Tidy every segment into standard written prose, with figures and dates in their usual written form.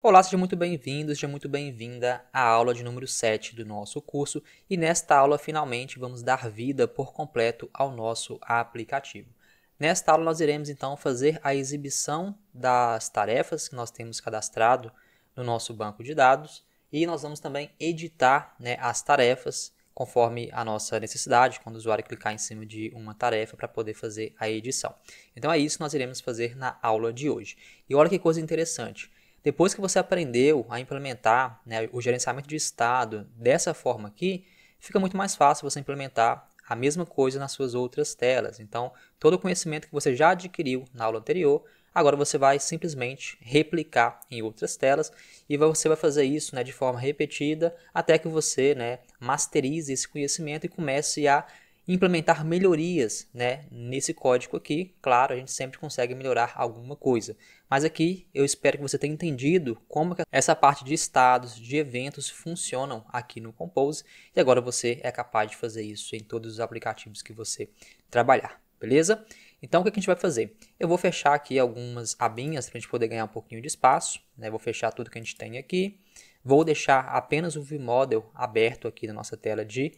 Olá, seja muito bem-vindo, seja muito bem-vinda à aula de número 7 do nosso curso e nesta aula finalmente vamos dar vida por completo ao nosso aplicativo. Nesta aula nós iremos então fazer a exibição das tarefas que nós temos cadastrado no nosso banco de dados e nós vamos também editar, as tarefas conforme a nossa necessidade, quando o usuário clicar em cima de uma tarefa para poder fazer a edição. Então é isso que nós iremos fazer na aula de hoje. E olha que coisa interessante. Depois que você aprendeu a implementar, o gerenciamento de estado dessa forma aqui, fica muito mais fácil você implementar a mesma coisa nas suas outras telas. Então, todo o conhecimento que você já adquiriu na aula anterior, agora você vai simplesmente replicar em outras telas e você vai fazer isso, de forma repetida até que você, masterize esse conhecimento e comece a implementar melhorias, nesse código aqui. Claro, a gente sempre consegue melhorar alguma coisa. Mas aqui eu espero que você tenha entendido como que essa parte de estados, de eventos funcionam aqui no Compose. E agora você é capaz de fazer isso em todos os aplicativos que você trabalhar, beleza? Então o que a gente vai fazer? Eu vou fechar aqui algumas abinhas para a gente poder ganhar um pouquinho de espaço. Vou fechar tudo que a gente tem aqui. Vou deixar apenas o ViewModel aberto aqui na nossa tela de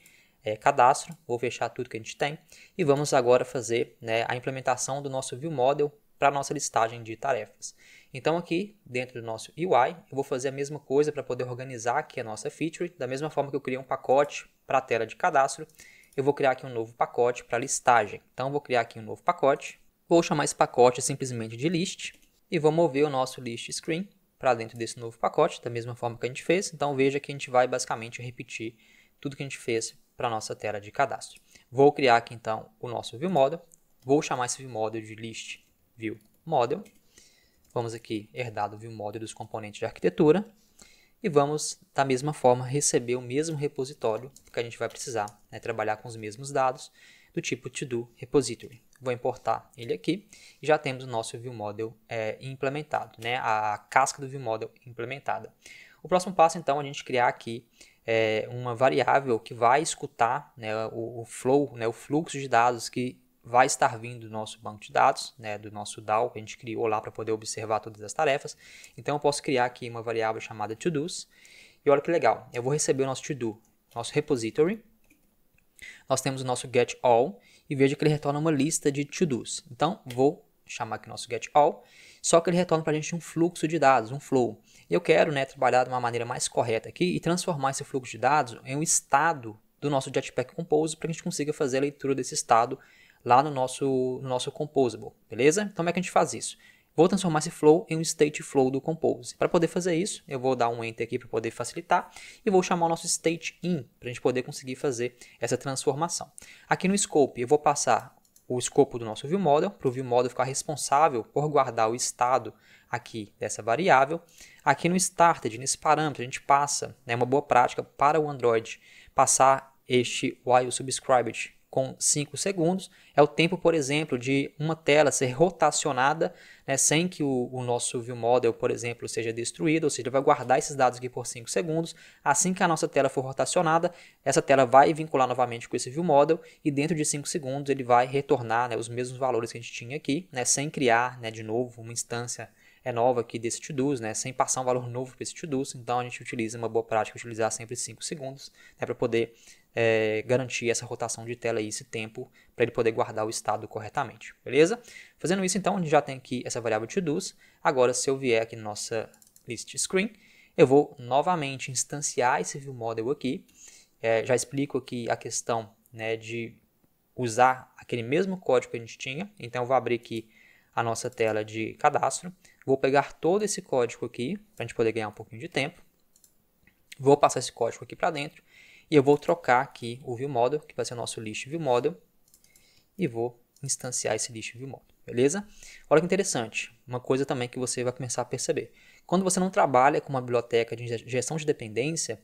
cadastro, vou fechar tudo que a gente tem e vamos agora fazer a implementação do nosso ViewModel para a nossa listagem de tarefas. Então aqui dentro do nosso UI eu vou fazer a mesma coisa para poder organizar aqui a nossa feature, da mesma forma que eu criei um pacote para a tela de cadastro, eu vou criar aqui um novo pacote para listagem. Então eu vou criar aqui um novo pacote, vou chamar esse pacote simplesmente de list e vou mover o nosso list screen para dentro desse novo pacote, da mesma forma que a gente fez. Então veja que a gente vai basicamente repetir tudo que a gente fez para a nossa tela de cadastro. Vou criar aqui então o nosso ViewModel, vou chamar esse ViewModel de list ViewModel, vamos aqui herdar do ViewModel dos componentes de arquitetura e vamos da mesma forma receber o mesmo repositório que a gente vai precisar, trabalhar com os mesmos dados do tipo to-do repository. Vou importar ele aqui e já temos o nosso ViewModel implementado, a casca do ViewModel implementada. O próximo passo então é a gente criar aqui uma variável que vai escutar o flow, o fluxo de dados que vai estar vindo do nosso banco de dados, do nosso DAO que a gente criou lá para poder observar todas as tarefas. Então eu posso criar aqui uma variável chamada todos e olha que legal, eu vou receber o nosso to-do, nosso repository, nós temos o nosso getAll e veja que ele retorna uma lista de to-dos. Então vou chamar aqui o nosso getAll, só que ele retorna para a gente um fluxo de dados, um flow. Eu quero trabalhar de uma maneira mais correta aqui e transformar esse fluxo de dados em um estado do nosso Jetpack Compose para que a gente consiga fazer a leitura desse estado lá no nosso Composable, beleza? Então como é que a gente faz isso? Vou transformar esse flow em um state flow do Compose. Para poder fazer isso, eu vou dar um enter aqui para poder facilitar e vou chamar o nosso state in para a gente poder conseguir fazer essa transformação. Aqui no scope eu vou passar o escopo do nosso ViewModel, para o ViewModel ficar responsável por guardar o estado aqui dessa variável. Aqui no started, nesse parâmetro, a gente passa, uma boa prática para o Android, passar este while subscribed com 5 segundos. É o tempo, por exemplo, de uma tela ser rotacionada, sem que o nosso ViewModel, por exemplo, seja destruído, ou seja, ele vai guardar esses dados aqui por 5 segundos. Assim que a nossa tela for rotacionada, essa tela vai vincular novamente com esse ViewModel e dentro de 5 segundos ele vai retornar os mesmos valores que a gente tinha aqui, sem criar de novo uma instância nova aqui desse to-dos, sem passar um valor novo para esse to-dos. Então a gente utiliza uma boa prática, utilizar sempre 5 segundos para poder garantir essa rotação de tela e esse tempo para ele poder guardar o estado corretamente, beleza? Fazendo isso então, a gente já tem aqui essa variável todos. Agora se eu vier aqui na nossa list screen, eu vou novamente instanciar esse ViewModel aqui, já explico aqui a questão de usar aquele mesmo código que a gente tinha. Então eu vou abrir aqui a nossa tela de cadastro, vou pegar todo esse código aqui para a gente poder ganhar um pouquinho de tempo, vou passar esse código aqui para dentro e eu vou trocar aqui o ViewModel, que vai ser o nosso list ViewModel, e vou instanciar esse list ViewModel, beleza? Olha que interessante, uma coisa também que você vai começar a perceber. Quando você não trabalha com uma biblioteca de gestão de dependência,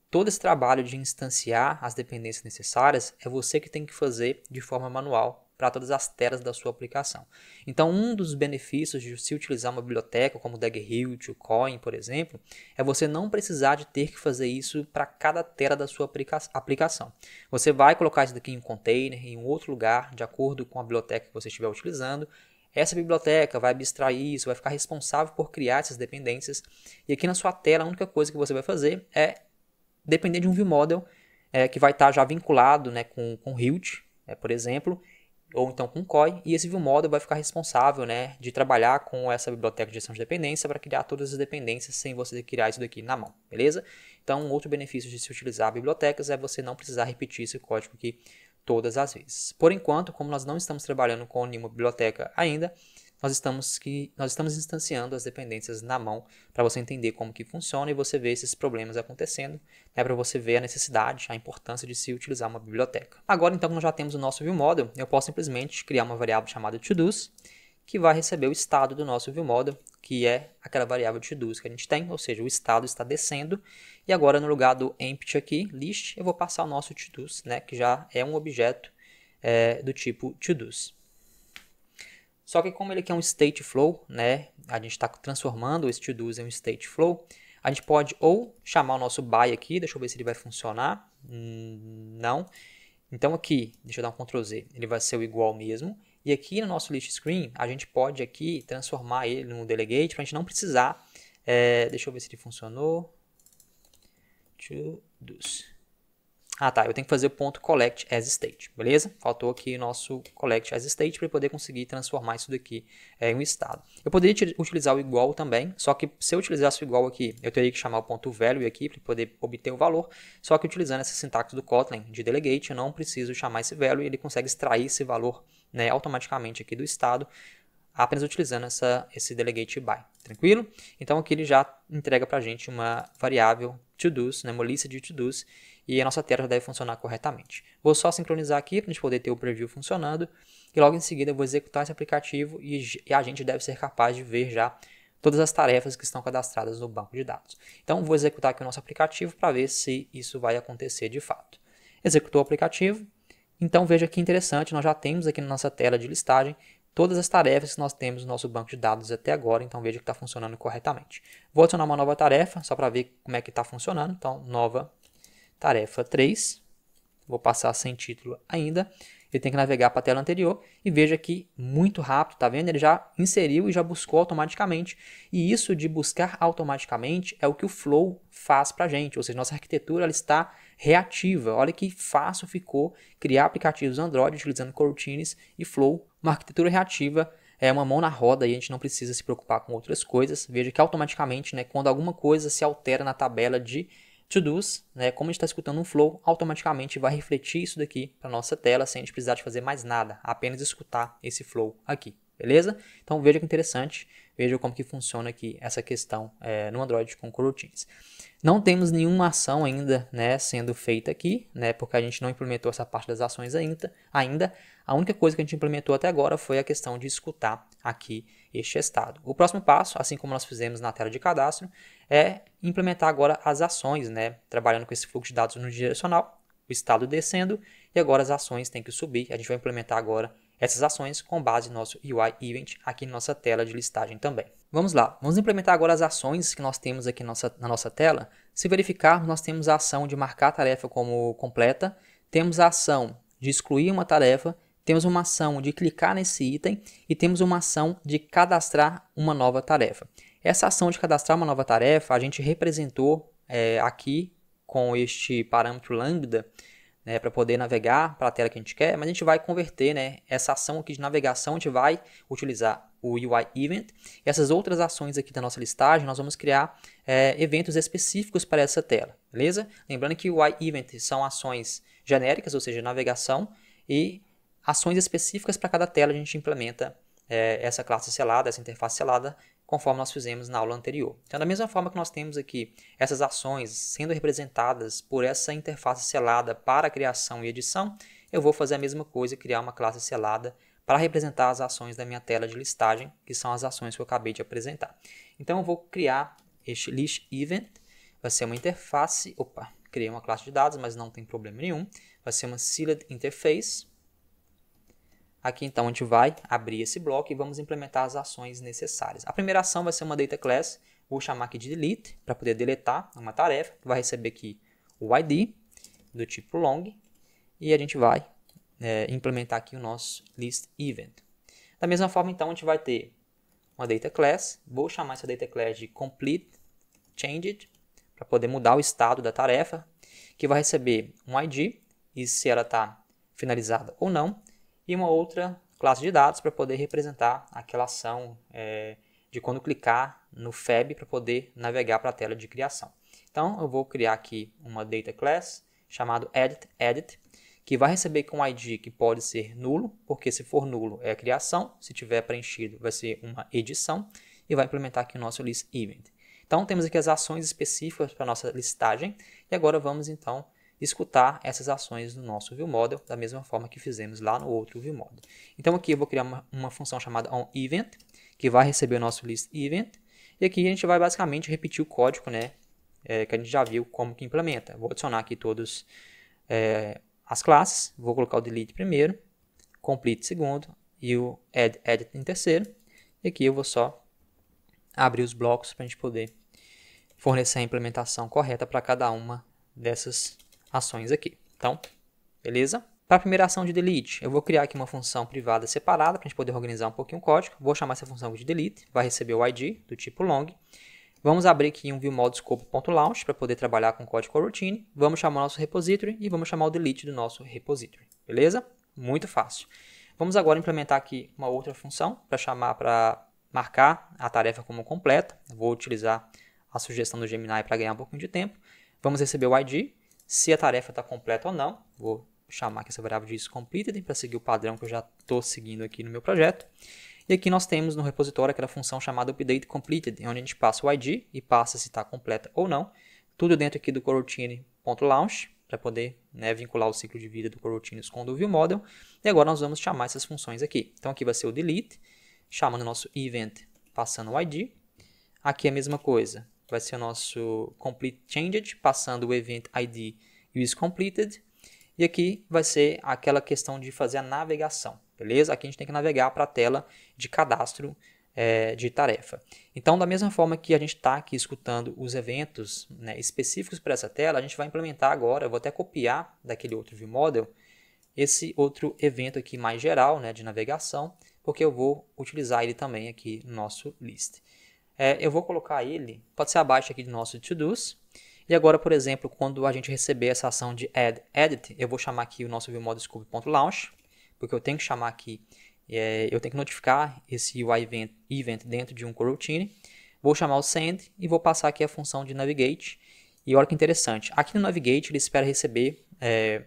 todo esse trabalho de instanciar as dependências necessárias é você que tem que fazer de forma manual para todas as telas da sua aplicação. Então, um dos benefícios de se utilizar uma biblioteca como o Daggerhill, o Coin, por exemplo, é você não precisar de ter que fazer isso para cada tela da sua aplicação. Você vai colocar isso daqui em um container, em um outro lugar, de acordo com a biblioteca que você estiver utilizando. essa biblioteca vai abstrair isso, vai ficar responsável por criar essas dependências. E aqui na sua tela, a única coisa que você vai fazer é depender de um ViewModel que vai estar já vinculado, né, com Hilt, por exemplo, ou então com COI, e esse ViewModel vai ficar responsável, né, de trabalhar com essa biblioteca de gestão de dependência para criar todas as dependências sem você criar isso daqui na mão, beleza? Então, um outro benefício de se utilizar bibliotecas é você não precisar repetir esse código aqui todas as vezes. Por enquanto, como nós não estamos trabalhando com nenhuma biblioteca ainda, nós estamos instanciando as dependências na mão para você entender como que funciona e você ver esses problemas acontecendo, né, para você ver a necessidade, a importância de se utilizar uma biblioteca. Agora, então, que nós já temos o nosso ViewModel, eu posso simplesmente criar uma variável chamada ToDo's, que vai receber o estado do nosso ViewModel, que é aquela variável ToDo's que a gente tem, ou seja, o estado está descendo, e agora no lugar do empty aqui, list, eu vou passar o nosso ToDo's, né, que já é um objeto do tipo ToDo's. Só que como ele aqui é um state flow, né, a gente está transformando esse ToDo's em um state flow, a gente pode ou chamar o nosso by aqui, deixa eu ver se ele vai funcionar, não. Então aqui, deixa eu dar um Ctrl Z, ele vai ser o igual mesmo. E aqui no nosso list screen, a gente pode aqui transformar ele num delegate para a gente não precisar, deixa eu ver se ele funcionou, ToDo's. Ah, tá, eu tenho que fazer o ponto collect as state, beleza? Faltou aqui o nosso collect as state para poder conseguir transformar isso daqui em um estado. Eu poderia utilizar o igual também, só que se eu utilizasse o igual aqui, eu teria que chamar o ponto value aqui para poder obter o valor, só que utilizando essa sintaxe do Kotlin de delegate, eu não preciso chamar esse value e ele consegue extrair esse valor, né, automaticamente aqui do estado, apenas utilizando esse delegate by, tranquilo? Então aqui ele já entrega para a gente uma variável ToDo's, né, uma lista de ToDo's, e a nossa tela já deve funcionar corretamente. Vou só sincronizar aqui para a gente poder ter o preview funcionando, e logo em seguida eu vou executar esse aplicativo e a gente deve ser capaz de ver já todas as tarefas que estão cadastradas no banco de dados. Então vou executar aqui o nosso aplicativo para ver se isso vai acontecer de fato. Executou o aplicativo, então veja que interessante, nós já temos aqui na nossa tela de listagem todas as tarefas que nós temos no nosso banco de dados até agora, então veja que está funcionando corretamente. Vou adicionar uma nova tarefa, só para ver como é que está funcionando, então nova tarefa 3, vou passar sem título ainda, ele tem que navegar para a tela anterior e veja que muito rápido, tá vendo? Ele já inseriu e já buscou automaticamente, e isso de buscar automaticamente é o que o Flow faz para a gente, ou seja, nossa arquitetura ela está reativa. Olha que fácil ficou criar aplicativos Android utilizando coroutines e Flow, uma arquitetura reativa, é uma mão na roda e a gente não precisa se preocupar com outras coisas. Veja que automaticamente, né, quando alguma coisa se altera na tabela de ToDo's, né, como a gente está escutando um flow, automaticamente vai refletir isso daqui para a nossa tela sem a gente precisar de fazer mais nada, apenas escutar esse flow aqui, beleza? Então veja que interessante, veja como que funciona aqui essa questão no Android com coroutines. Não temos nenhuma ação ainda, né, sendo feita aqui, né, porque a gente não implementou essa parte das ações ainda. A única coisa que a gente implementou até agora foi a questão de escutar aqui este estado. O próximo passo, assim como nós fizemos na tela de cadastro, é implementar agora as ações, né, trabalhando com esse fluxo de dados no direcional, o estado descendo, e agora as ações têm que subir. A gente vai implementar agora essas ações com base no nosso UI Event aqui na nossa tela de listagem também. Vamos lá, vamos implementar agora as ações que nós temos aqui na nossa tela. Se verificar, nós temos a ação de marcar a tarefa como completa, temos a ação de excluir uma tarefa, temos uma ação de clicar nesse item e temos uma ação de cadastrar uma nova tarefa. Essa ação de cadastrar uma nova tarefa a gente representou aqui com este parâmetro lambda, né, para poder navegar para a tela que a gente quer, mas a gente vai converter, né, essa ação aqui de navegação, a gente vai utilizar o UI Event. E essas outras ações aqui da nossa listagem, nós vamos criar eventos específicos para essa tela, beleza? Lembrando que o UI Event são ações genéricas, ou seja, navegação, e ações específicas para cada tela a gente implementa essa classe selada, essa interface selada, conforme nós fizemos na aula anterior. Então, da mesma forma que nós temos aqui essas ações sendo representadas por essa interface selada para a criação e edição, eu vou fazer a mesma coisa e criar uma classe selada para representar as ações da minha tela de listagem, que são as ações que eu acabei de apresentar. Então, eu vou criar este list event, vai ser uma interface, criei uma classe de dados, mas não tem problema nenhum, vai ser uma sealed interface. Aqui então a gente vai abrir esse bloco e vamos implementar as ações necessárias. A primeira ação vai ser uma data class, vou chamar aqui de delete, para poder deletar uma tarefa, vai receber aqui o ID do tipo long, e a gente vai implementar aqui o nosso list event. Da mesma forma, então, a gente vai ter uma data class. Vou chamar essa data class de complete changed, para poder mudar o estado da tarefa, que vai receber um ID, e se ela está finalizada ou não, e uma outra classe de dados para poder representar aquela ação de quando clicar no FAB para poder navegar para a tela de criação. Então, eu vou criar aqui uma data class chamado edit, que vai receber com um ID que pode ser nulo, porque se for nulo é a criação, se tiver preenchido vai ser uma edição, e vai implementar aqui o nosso list event. Então, temos aqui as ações específicas para a nossa listagem, e agora vamos então escutar essas ações no nosso ViewModel, da mesma forma que fizemos lá no outro ViewModel. Então, aqui eu vou criar uma função chamada onEvent, que vai receber o nosso list event, e aqui a gente vai basicamente repetir o código, né, que a gente já viu como que implementa. Vou adicionar aqui todas as classes, vou colocar o delete primeiro, complete segundo, e o edit em terceiro, e aqui eu vou só abrir os blocos para a gente poder fornecer a implementação correta para cada uma dessas ações aqui. Então, beleza? Para a primeira ação de delete, eu vou criar aqui uma função privada separada para a gente poder organizar um pouquinho o código. Vou chamar essa função de delete, vai receber o ID do tipo long. Vamos abrir aqui um viewModScope.launch para poder trabalhar com código coroutine. Vamos chamar o nosso repository e vamos chamar o delete do nosso repository. Beleza? Muito fácil. Vamos agora implementar aqui uma outra função para marcar a tarefa como completa. Vou utilizar a sugestão do Gemini para ganhar um pouquinho de tempo. Vamos receber o ID, se a tarefa está completa ou não. Vou chamar aqui essa variável de isCompleted para seguir o padrão que eu já estou seguindo aqui no meu projeto. E aqui nós temos no repositório aquela função chamada updateCompleted, onde a gente passa o ID e passa se está completa ou não. Tudo dentro aqui do coroutine.launch, para poder vincular o ciclo de vida do coroutines com o do ViewModel. E agora nós vamos chamar essas funções aqui. Então aqui vai ser o delete, chamando o nosso event, passando o ID. Aqui a mesma coisa, vai ser o nosso complete changed, passando o event ID e o isCompleted. E aqui vai ser aquela questão de fazer a navegação, beleza? Aqui a gente tem que navegar para a tela de cadastro de tarefa. Então, da mesma forma que a gente está aqui escutando os eventos específicos para essa tela, a gente vai implementar agora, eu vou até copiar daquele outro ViewModel, esse outro evento aqui mais geral de navegação, porque eu vou utilizar ele também aqui no nosso list. Eu vou colocar ele, pode ser abaixo aqui do nosso to-dos. E agora, por exemplo, quando a gente receber essa ação de add edit, eu vou chamar aqui o nosso viewModScope.launch, porque eu tenho que chamar aqui, eu tenho que notificar esse UI event dentro de um coroutine. Vou chamar o send e vou passar aqui a função de navigate. E olha que interessante, aqui no navigate ele espera receber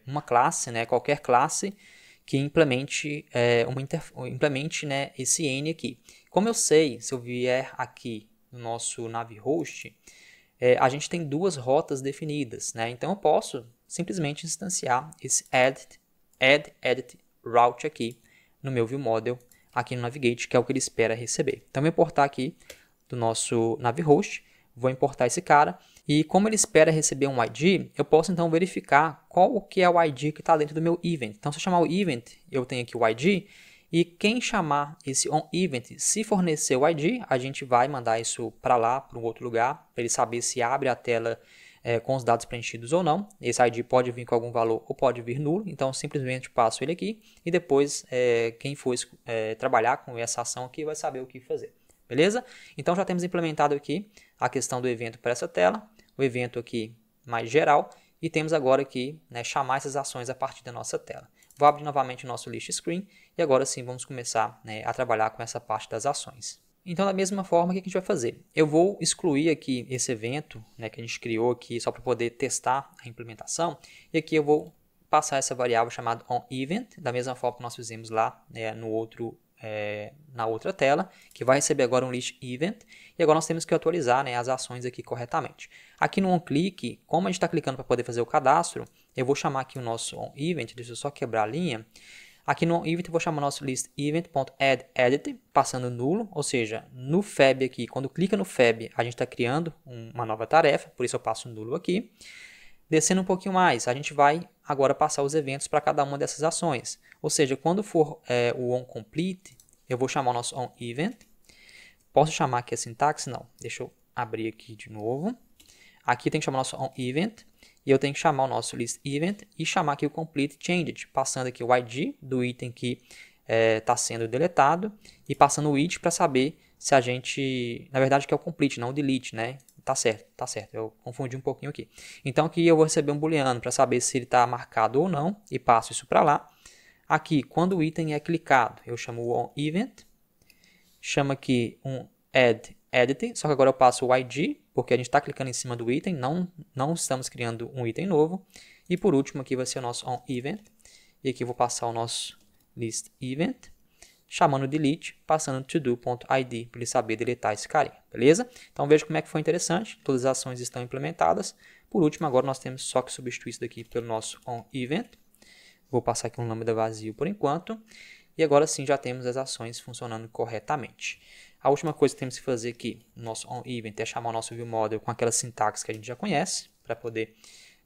uma classe, qualquer classe que implemente, esse N aqui. Como eu sei, se eu vier aqui no nosso navhost, a gente tem duas rotas definidas, então eu posso simplesmente instanciar esse add edit route aqui no meu ViewModel, aqui no Navigate, que é o que ele espera receber. Então eu vou importar aqui do nosso navhost, vou importar esse cara, e como ele espera receber um ID, eu posso então verificar qual que é o ID que está dentro do meu event. Então se eu chamar o event, eu tenho aqui o ID, e quem chamar esse onEvent, se fornecer o ID, a gente vai mandar isso para lá, para um outro lugar, para ele saber se abre a tela com os dados preenchidos ou não. Esse ID pode vir com algum valor ou pode vir nulo, então simplesmente passo ele aqui e depois quem for trabalhar com essa ação aqui vai saber o que fazer. Beleza? Então já temos implementado aqui a questão do evento para essa tela, o evento aqui mais geral, e temos agora aqui chamar essas ações a partir da nossa tela. Vou abrir novamente o nosso list screen e agora sim vamos começar a trabalhar com essa parte das ações. Então, da mesma forma, o que a gente vai fazer? Eu vou excluir aqui esse evento que a gente criou aqui só para poder testar a implementação, e aqui eu vou passar essa variável chamada onEvent, da mesma forma que nós fizemos lá na outra tela, que vai receber agora um list event, e agora nós temos que atualizar as ações aqui corretamente. Aqui no onClick, como a gente está clicando para poder fazer o cadastro, eu vou chamar aqui o nosso onEvent, deixa eu só quebrar a linha. Aqui no onEvent eu vou chamar o nosso list event.addEdit, passando nulo, ou seja, no FAB aqui, quando clica no FAB, a gente está criando uma nova tarefa, por isso eu passo nulo aqui. Descendo um pouquinho mais, a gente vai agora passar os eventos para cada uma dessas ações. Ou seja, quando for o onComplete, eu vou chamar o nosso onEvent. Posso chamar aqui a sintaxe? Não. Deixa eu abrir aqui de novo. Aqui tem que chamar o nosso onEvent. E eu tenho que chamar o nosso listEvent e chamar aqui o complete changed, passando aqui o ID do item que está sendo deletado e passando o it para saber se a gente, na verdade que é o complete, não o delete, né? Tá certo, eu confundi um pouquinho aqui. Então aqui eu vou receber um booleano para saber se ele está marcado ou não e passo isso para lá. Aqui, quando o item é clicado, eu chamo o onEvent, chamo aqui um addEdit, só que agora eu passo o ID, porque a gente está clicando em cima do item, não estamos criando um item novo. E por último aqui vai ser o nosso onEvent, e aqui eu vou passar o nosso listEvent, chamando delete, passando todo.id para ele saber deletar esse carinha, beleza? Então veja como é que foi interessante, todas as ações estão implementadas. Por último, agora nós temos só que substituir isso daqui pelo nosso onEvent. Vou passar aqui um lambda vazio por enquanto. E agora sim já temos as ações funcionando corretamente. A última coisa que temos que fazer aqui no nosso onEvent é chamar o nosso viewModel com aquela sintaxe que a gente já conhece, para poder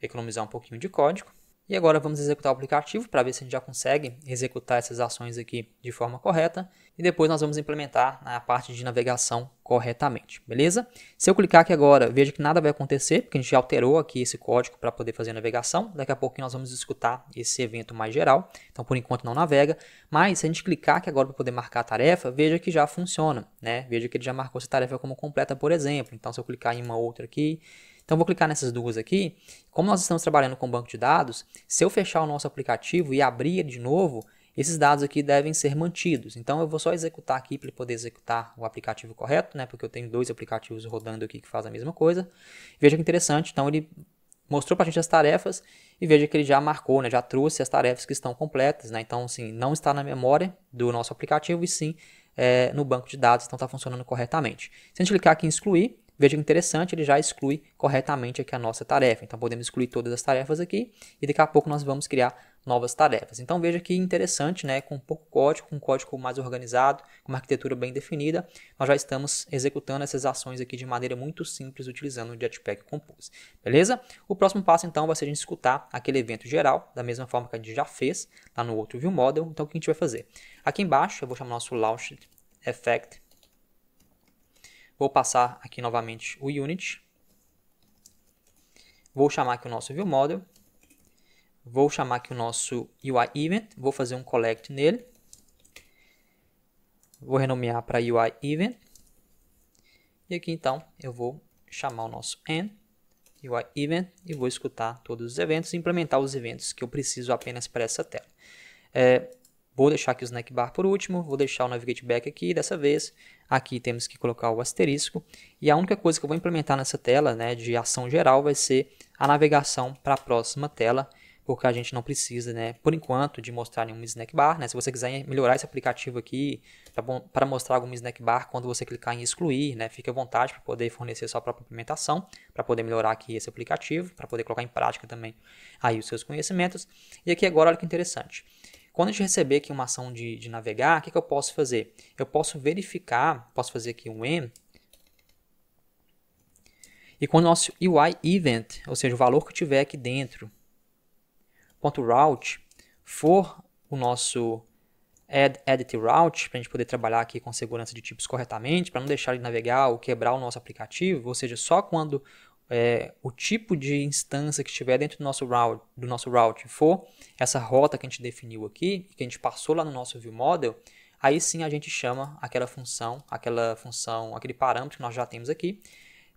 economizar um pouquinho de código. E agora vamos executar o aplicativo para ver se a gente já consegue executar essas ações aqui de forma correta. E depois nós vamos implementar a parte de navegação corretamente, beleza? Se eu clicar aqui agora, veja que nada vai acontecer, porque a gente já alterou aqui esse código para poder fazer a navegação. Daqui a pouco nós vamos escutar esse evento mais geral. Então, por enquanto, não navega. Mas, se a gente clicar aqui agora para poder marcar a tarefa, veja que já funciona, né? Veja que ele já marcou essa tarefa como completa, por exemplo. Então, se eu clicar em uma outra aqui... Então, vou clicar nessas duas aqui. Como nós estamos trabalhando com banco de dados, se eu fechar o nosso aplicativo e abrir ele de novo, esses dados aqui devem ser mantidos. Então, eu vou só executar aqui para ele poder executar o aplicativo correto, né? Porque eu tenho dois aplicativos rodando aqui que fazem a mesma coisa. Veja que interessante. Então, ele mostrou para a gente as tarefas e veja que ele já marcou, né? Já trouxe as tarefas que estão completas, né? Então, assim, não está na memória do nosso aplicativo e sim no banco de dados. Então, está funcionando corretamente. Se a gente clicar aqui em excluir, veja que interessante, ele já exclui corretamente aqui a nossa tarefa. Então, podemos excluir todas as tarefas aqui e daqui a pouco nós vamos criar novas tarefas. Então, veja que interessante, né? Com pouco código, com um código mais organizado, com uma arquitetura bem definida, nós já estamos executando essas ações aqui de maneira muito simples utilizando o Jetpack Compose. Beleza? O próximo passo, então, vai ser a gente escutar aquele evento geral, da mesma forma que a gente já fez lá no outro viewModel. Então, o que a gente vai fazer? Aqui embaixo, eu vou chamar nosso Launch Effect. Vou passar aqui novamente o Unit. Vou chamar aqui o nosso viewModel. Vou chamar aqui o nosso UIEvent. Vou fazer um collect nele. Vou renomear para UIEvent. E aqui então eu vou chamar o nosso end UIEvent e vou escutar todos os eventos e implementar os eventos que eu preciso apenas para essa tela. Vou deixar aqui o snack bar por último, vou deixar o navigate back aqui, dessa vez aqui temos que colocar o asterisco, e a única coisa que eu vou implementar nessa tela, né, de ação geral, vai ser a navegação para a próxima tela, porque a gente não precisa, né, por enquanto, de mostrar nenhum snack bar, né, se você quiser melhorar esse aplicativo aqui, para mostrar algum snack bar quando você clicar em excluir, né, fique à vontade para poder fornecer sua própria implementação, para poder melhorar aqui esse aplicativo, para poder colocar em prática também aí os seus conhecimentos, e aqui agora olha que interessante. Quando a gente receber aqui uma ação de navegar, o que eu posso fazer? Eu posso verificar, posso fazer aqui um when, e quando o nosso UIEvent, ou seja, o valor que tiver aqui dentro, .route, for o nosso addEditRoute, para a gente poder trabalhar aqui com segurança de tipos corretamente, para não deixar ele navegar ou quebrar o nosso aplicativo, ou seja, só quando o tipo de instância que estiver dentro do nosso route for essa rota que a gente definiu aqui, que a gente passou lá no nosso viewModel, aí sim a gente chama aquela função, aquele parâmetro que nós já temos aqui,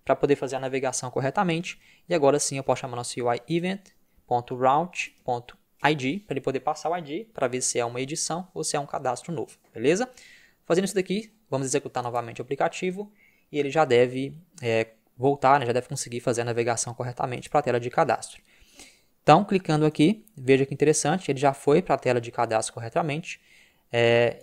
para poder fazer a navegação corretamente. E agora sim eu posso chamar nosso UIEvent.route.id, para ele poder passar o ID, para ver se é uma edição ou se é um cadastro novo, beleza? Fazendo isso daqui, vamos executar novamente o aplicativo, e ele já deve voltar, né, já deve conseguir fazer a navegação corretamente para a tela de cadastro. Então, clicando aqui, veja que interessante, ele já foi para a tela de cadastro corretamente.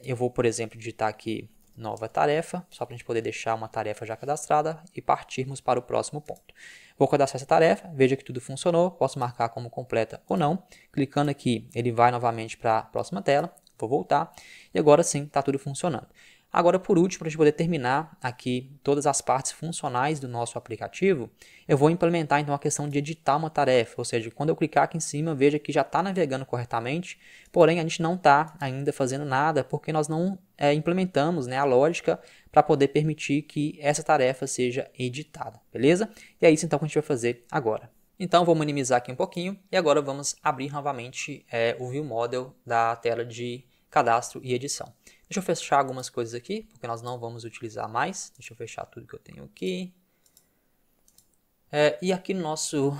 Eu vou, por exemplo, digitar aqui nova tarefa, só para a gente poder deixar uma tarefa já cadastrada e partirmos para o próximo ponto. Vou cadastrar essa tarefa, veja que tudo funcionou, posso marcar como completa ou não. Clicando aqui, ele vai novamente para a próxima tela, vou voltar e agora sim está tudo funcionando. Agora, por último, para a gente poder terminar aqui todas as partes funcionais do nosso aplicativo, eu vou implementar então a questão de editar uma tarefa, ou seja, quando eu clicar aqui em cima, veja que já está navegando corretamente, porém a gente não está ainda fazendo nada porque nós não implementamos, né, a lógica para poder permitir que essa tarefa seja editada, beleza? E é isso então que a gente vai fazer agora. Então, vou minimizar aqui um pouquinho e agora vamos abrir novamente o viewModel da tela de cadastro e edição. Deixa eu fechar algumas coisas aqui, porque nós não vamos utilizar mais. Deixa eu fechar tudo que eu tenho aqui. E aqui no nosso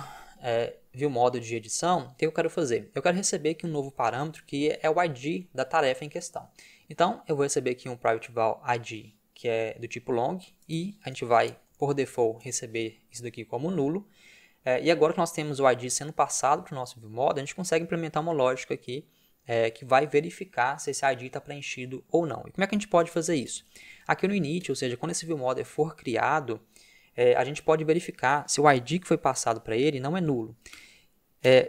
ViewModel de edição, o que eu quero fazer? Eu quero receber aqui um novo parâmetro que é o ID da tarefa em questão. Então, eu vou receber aqui um PrivateVal ID, que é do tipo long, e a gente vai, por default, receber isso daqui como nulo. E agora que nós temos o ID sendo passado para o nosso ViewModel, a gente consegue implementar uma lógica aqui que vai verificar se esse ID está preenchido ou não. E como é que a gente pode fazer isso? Aqui no init, ou seja, quando esse ViewModel for criado, a gente pode verificar se o ID que foi passado para ele não é nulo.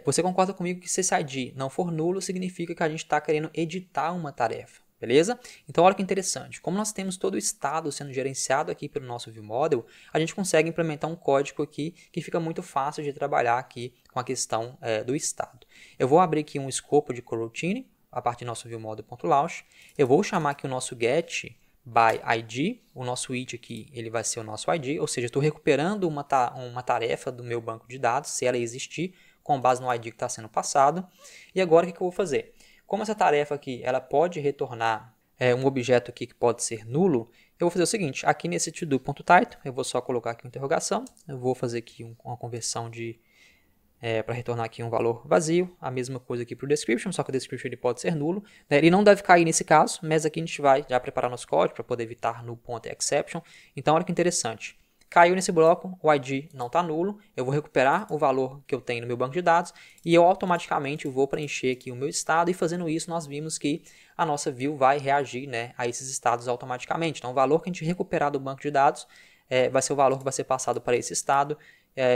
Você concorda comigo que se esse ID não for nulo, significa que a gente está querendo editar uma tarefa, beleza? Então, olha que interessante. Como nós temos todo o estado sendo gerenciado aqui pelo nosso ViewModel, a gente consegue implementar um código aqui que fica muito fácil de trabalhar aqui com a questão do estado. Eu vou abrir aqui um escopo de coroutine a partir do nosso ViewModel.launch. Eu vou chamar aqui o nosso get by ID, o nosso it aqui ele vai ser o nosso ID, ou seja, estou recuperando uma tarefa do meu banco de dados, se ela existir, com base no ID que está sendo passado. E agora o que eu vou fazer? Como essa tarefa aqui ela pode retornar um objeto aqui que pode ser nulo, eu vou fazer o seguinte, aqui nesse todo.title, eu vou só colocar aqui uma interrogação, eu vou fazer aqui uma conversão para retornar aqui um valor vazio, a mesma coisa aqui para o description, só que o description ele pode ser nulo, né? Ele não deve cair nesse caso, mas aqui a gente vai já preparar nosso código para poder evitar null.exception. Então olha que interessante, caiu nesse bloco, o ID não está nulo, eu vou recuperar o valor que eu tenho no meu banco de dados e eu automaticamente vou preencher aqui o meu estado, e fazendo isso nós vimos que a nossa view vai reagir, né, a esses estados automaticamente. Então o valor que a gente recuperar do banco de dados vai ser o valor que vai ser passado para esse estado,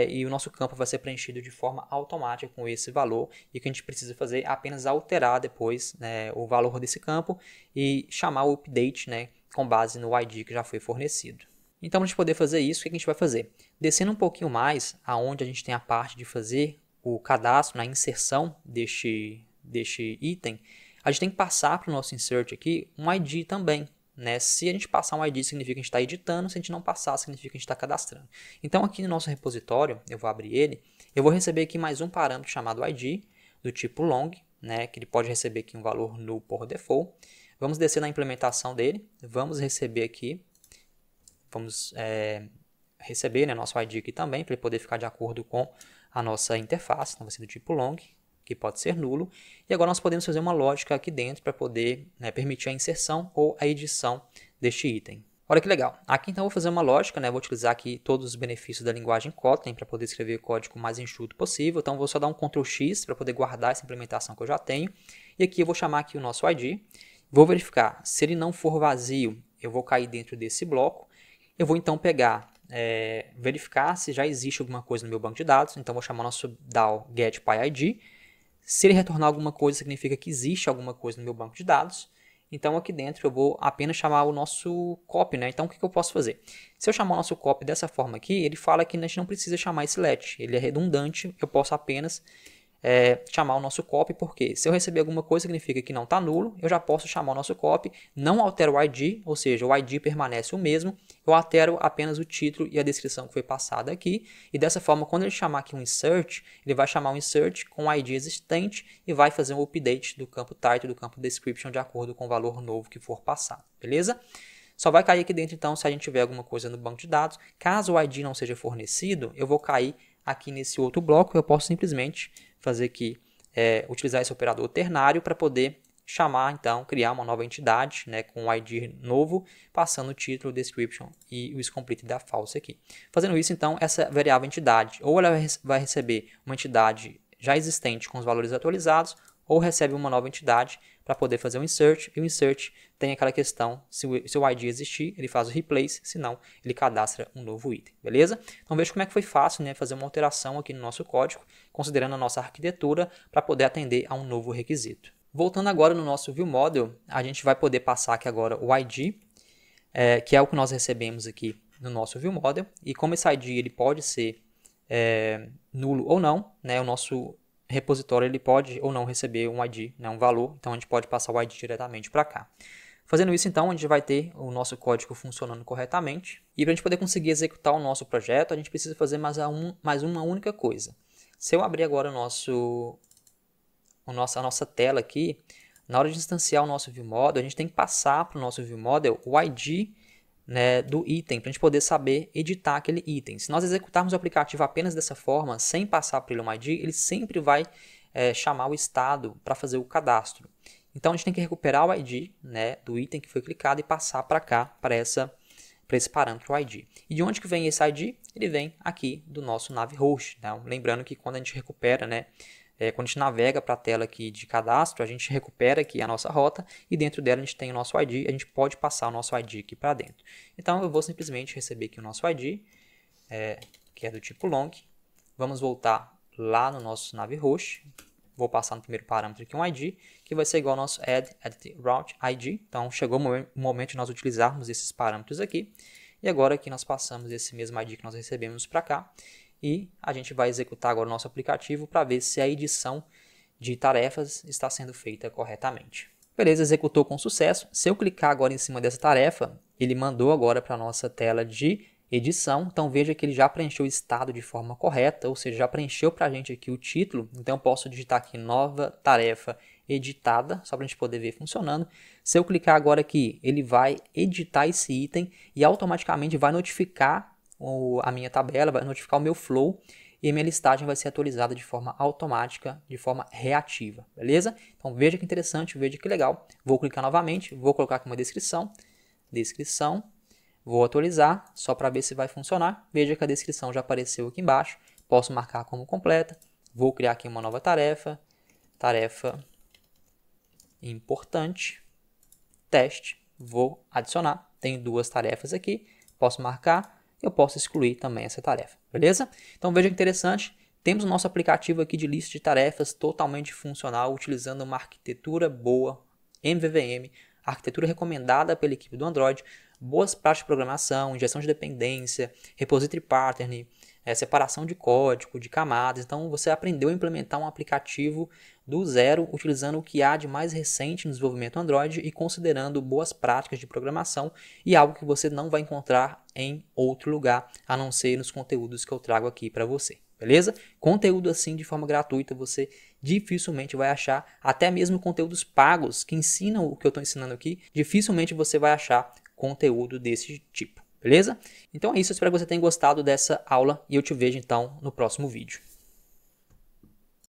e o nosso campo vai ser preenchido de forma automática com esse valor, e o que a gente precisa fazer é apenas alterar depois, né, o valor desse campo e chamar o update, né, com base no ID que já foi fornecido. Então, para a gente poder fazer isso, o que a gente vai fazer? Descendo um pouquinho mais, aonde a gente tem a parte de fazer o cadastro, na inserção deste item, a gente tem que passar para o nosso insert aqui um ID também. Né? Se a gente passar um ID, significa que a gente está editando, se a gente não passar, significa que a gente está cadastrando. Então, aqui no nosso repositório, eu vou abrir ele, eu vou receber aqui mais um parâmetro chamado ID, do tipo long, né? Que ele pode receber aqui um valor null por default. Vamos descer na implementação dele, vamos receber aqui, vamos receber, né, nosso ID aqui também, para ele poder ficar de acordo com a nossa interface, então vai ser do tipo long, que pode ser nulo, e agora nós podemos fazer uma lógica aqui dentro para poder, né, permitir a inserção ou a edição deste item. Olha que legal, aqui então eu vou fazer uma lógica, né, vou utilizar aqui todos os benefícios da linguagem Kotlin para poder escrever o código o mais enxuto possível, então vou só dar um Ctrl X para poder guardar essa implementação que eu já tenho, e aqui eu vou chamar aqui o nosso ID, vou verificar, se ele não for vazio, eu vou cair dentro desse bloco, eu vou então pegar, verificar se já existe alguma coisa no meu banco de dados, então vou chamar o nosso DAO getPyID. Se ele retornar alguma coisa, significa que existe alguma coisa no meu banco de dados. Então, aqui dentro, eu vou apenas chamar o nosso copy, né? Então, o que eu posso fazer? Se eu chamar o nosso copy dessa forma aqui, ele fala que a gente não precisa chamar esse let. Ele é redundante, eu posso apenas chamar o nosso copy, porque se eu receber alguma coisa, significa que não está nulo, eu já posso chamar o nosso copy, não altero o ID, ou seja, o ID permanece o mesmo, eu altero apenas o título e a descrição que foi passada aqui, e dessa forma, quando ele chamar aqui um insert, ele vai chamar um insert com o ID existente e vai fazer um update do campo title e do campo description de acordo com o valor novo que for passado, beleza? Só vai cair aqui dentro, então, se a gente tiver alguma coisa no banco de dados. Caso o ID não seja fornecido, eu vou cair aqui nesse outro bloco, eu posso simplesmente fazer aqui, utilizar esse operador ternário para poder chamar, então, criar uma nova entidade, né, com um ID novo, passando o título, description e o isComplete da false aqui. Fazendo isso, então, essa variável entidade, ou ela vai receber uma entidade já existente com os valores atualizados, ou recebe uma nova entidade para poder fazer um insert, e o insert tem aquela questão, se o ID existir, ele faz o replace, se não, ele cadastra um novo item, beleza? Então veja como é que foi fácil, né, fazer uma alteração aqui no nosso código, considerando a nossa arquitetura, para poder atender a um novo requisito. Voltando agora no nosso ViewModel, a gente vai poder passar aqui agora o ID, que é o que nós recebemos aqui no nosso ViewModel, e como esse ID ele pode ser nulo ou não, né, o nosso repositório ele pode ou não receber um ID, né, um valor, então a gente pode passar o ID diretamente para cá. Fazendo isso, então, a gente vai ter o nosso código funcionando corretamente, e para a gente poder conseguir executar o nosso projeto, a gente precisa fazer mais uma única coisa. Se eu abrir agora a nossa tela aqui, na hora de instanciar o nosso ViewModel, a gente tem que passar para o nosso ViewModel o ID, né, do item, para a gente poder saber editar aquele item. Se nós executarmos o aplicativo apenas dessa forma, sem passar para ele um ID, ele sempre vai chamar o estado para fazer o cadastro. Então a gente tem que recuperar o ID, né, do item que foi clicado e passar para cá, para esse parâmetro ID. E de onde que vem esse ID? Ele vem aqui do nosso NavHost. Então, lembrando que quando a gente recupera, né, quando a gente navega para a tela aqui de cadastro, a gente recupera aqui a nossa rota e dentro dela a gente tem o nosso ID, a gente pode passar o nosso ID aqui para dentro. Então eu vou simplesmente receber aqui o nosso ID, que é do tipo long. Vamos voltar lá no nosso NavHost. Vou passar no primeiro parâmetro aqui um ID, que vai ser igual ao nosso add route ID. Então chegou o momento de nós utilizarmos esses parâmetros aqui. E agora aqui nós passamos esse mesmo ID que nós recebemos para cá. E a gente vai executar agora o nosso aplicativo para ver se a edição de tarefas está sendo feita corretamente. Beleza, executou com sucesso. Se eu clicar agora em cima dessa tarefa, ele mandou agora para a nossa tela de edição. Então veja que ele já preencheu o estado de forma correta, ou seja, já preencheu para a gente aqui o título. Então eu posso digitar aqui nova tarefa editada, só para a gente poder ver funcionando. Se eu clicar agora aqui, ele vai editar esse item e automaticamente vai notificar a minha tabela, vai notificar o meu flow e a minha listagem vai ser atualizada de forma automática, de forma reativa, beleza? Então veja que interessante, veja que legal. Vou clicar novamente, vou colocar aqui uma descrição, vou atualizar só para ver se vai funcionar. Veja que a descrição já apareceu aqui embaixo, posso marcar como completa, vou criar aqui uma nova tarefa importante, teste, vou adicionar, tenho duas tarefas aqui, posso marcar. Eu posso excluir também essa tarefa, beleza? Então veja que interessante, temos o nosso aplicativo aqui de lista de tarefas totalmente funcional, utilizando uma arquitetura boa, MVVM, arquitetura recomendada pela equipe do Android, boas práticas de programação, injeção de dependência, repository pattern, separação de código, de camadas. Então você aprendeu a implementar um aplicativo do zero, utilizando o que há de mais recente no desenvolvimento Android e considerando boas práticas de programação e algo que você não vai encontrar em outro lugar, a não ser nos conteúdos que eu trago aqui para você. Beleza? Conteúdo assim de forma gratuita você dificilmente vai achar, até mesmo conteúdos pagos que ensinam o que eu estou ensinando aqui, dificilmente você vai achar conteúdo desse tipo. Beleza? Então é isso, eu espero que você tenha gostado dessa aula e eu te vejo então no próximo vídeo.